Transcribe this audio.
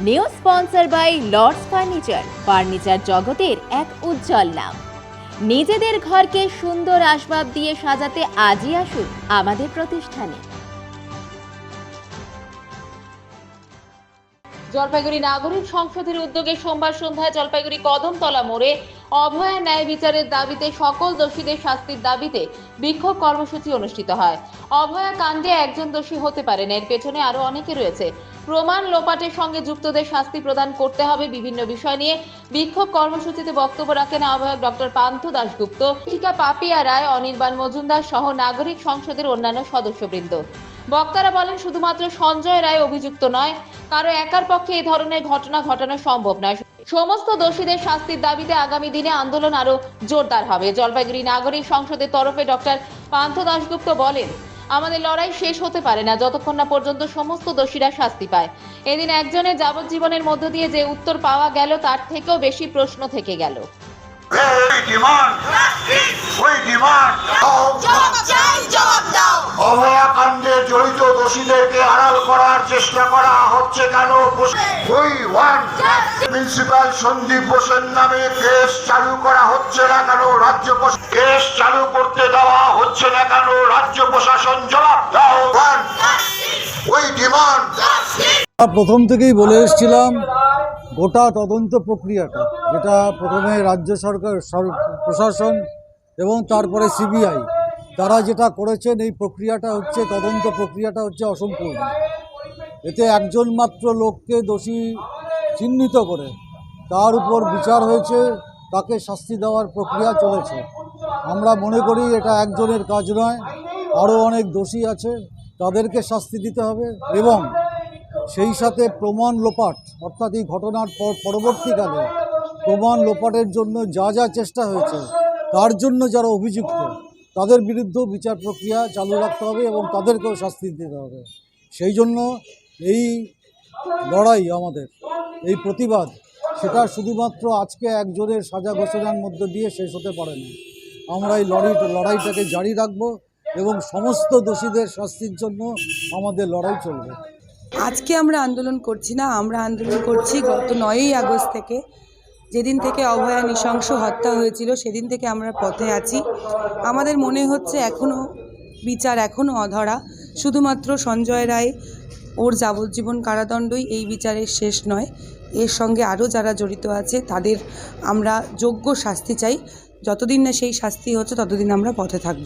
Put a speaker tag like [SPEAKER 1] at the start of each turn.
[SPEAKER 1] New sponsor by Lords furniture জগতের এক উজ্জ্বল নাম। নিজেদের ঘরকে সুন্দর আসবাব দিয়ে সাজাতে আজই আসুন আমাদের প্রতিষ্ঠানে। জলপাইগুড়ি নাগরিক সংসদের উদ্যোগে সোমবার সন্ধ্যায় জলপাইগুড়ি কদমতলা মোড়ে অভয়া ন্যায় বিচারের দাবিতে সকল দোষীদের শাস্তির দাবিতে বিক্ষোভ কর্মসূচি অনুষ্ঠিত হয়। অভয়া কাণ্ডে একজন দোষী হতে পারে না, এর পেছনে আরো অনেকে রয়েছে। প্রমাণ লোপাটের সঙ্গে যুক্তদের শাস্তি প্রদান করতে হবে। বিভিন্ন বিষয় নিয়ে বিক্ষোভ কর্মসূচিতে বক্তব্য রাখেন আহ্বায়ক ডক্টর পান্থ দাশগুপ্ত, শিক্ষিকা পাপিয়া রায়, অনির্বাণ মজুমদার সহ নাগরিক সংসদের অন্যান্য সদস্যবৃন্দ। বক্তারা বলেন, শুধুমাত্র সঞ্জয় রায় অভিযুক্ত নয়, কারো একার পক্ষে এই ধরনের ঘটনা ঘটানো সম্ভব নয়। সমস্ত দোষীদের শাস্তির দাবিতে আগামী দিনে আন্দোলন আরো জোরদার হবে। জলপাইগুড়ি নাগরিক সংসদের তরফে ডক্টর পান্থ দাশগুপ্ত বলেন, আমাদের লড়াই শেষ হতে পারে না যতক্ষণ না পর্যন্ত সমস্ত দোষীরা শাস্তি পায়। এদিন একজনের যাবজ্জীবনের মধ্য দিয়ে যে উত্তর পাওয়া গেল তার থেকেও বেশি প্রশ্ন থেকে গেল।
[SPEAKER 2] অভয়া কাণ্ডে জড়িত দোষীদেরকে আড়াল করার চেষ্টা করা হচ্ছে কেন? প্রিন্সিপাল সন্দীপ বোসের নামে কেস চালু করা হচ্ছে না কেন? কেস চালু করতে দেওয়া হচ্ছে না কেন? রাজ্য প্রশাসন জবাব দাও।
[SPEAKER 3] প্রথম থেকেই বলে এসেছিলাম, গোটা তদন্ত প্রক্রিয়াটা, যেটা প্রথমে রাজ্য সরকার প্রশাসন এবং তারপরে সিবিআই, তারা যেটা করেছেন, এই প্রক্রিয়াটা হচ্ছে, তদন্ত প্রক্রিয়াটা হচ্ছে অসম্পূর্ণ। এতে একজন মাত্র লোককে দোষী চিহ্নিত করে তার উপর বিচার হয়েছে, তাকে শাস্তি দেওয়ার প্রক্রিয়া চলেছে। আমরা মনে করি এটা একজনের কাজ নয়, আরও অনেক দোষী আছে, তাদেরকে শাস্তি দিতে হবে। এবং সেই সাথে প্রমাণ লোপাট, অর্থাৎ এই ঘটনার পরবর্তীকালে প্রমাণ লোপাটের জন্য যা যা চেষ্টা হয়েছে, তার জন্য যারা অভিযুক্ত তাদের বিরুদ্ধেও বিচার প্রক্রিয়া চালু রাখতে হবে এবং তাদেরকেও শাস্তি দিতে হবে। সেই জন্য এই লড়াই, আমাদের এই প্রতিবাদ, সেটা শুধুমাত্র আজকে একজনের সাজা ঘোষণার মধ্য দিয়ে শেষ হতে পারে না। আমরা এই লড়াইটাকে জারি রাখব এবং সমস্ত দোষীদের শাস্তির জন্য আমাদের লড়াই চলবে।
[SPEAKER 4] আজকে আমরা আন্দোলন করছি না, আমরা আন্দোলন করছি গত 9ই আগস্ট থেকে। যেদিন থেকে অভয়া নৃশংস হত্যা হয়েছিল সেদিন থেকে আমরা পথে আছি। আমাদের মনে হচ্ছে এখনও বিচার এখনও অধরা। শুধুমাত্র সঞ্জয় রায়, ওর যাবজ্জীবন কারাদণ্ডই এই বিচারের শেষ নয়। এর সঙ্গে আরও যারা জড়িত আছে তাদের আমরা যোগ্য শাস্তি চাই। যতদিন না সেই শাস্তি হচ্ছে ততদিন আমরা পথে থাকব।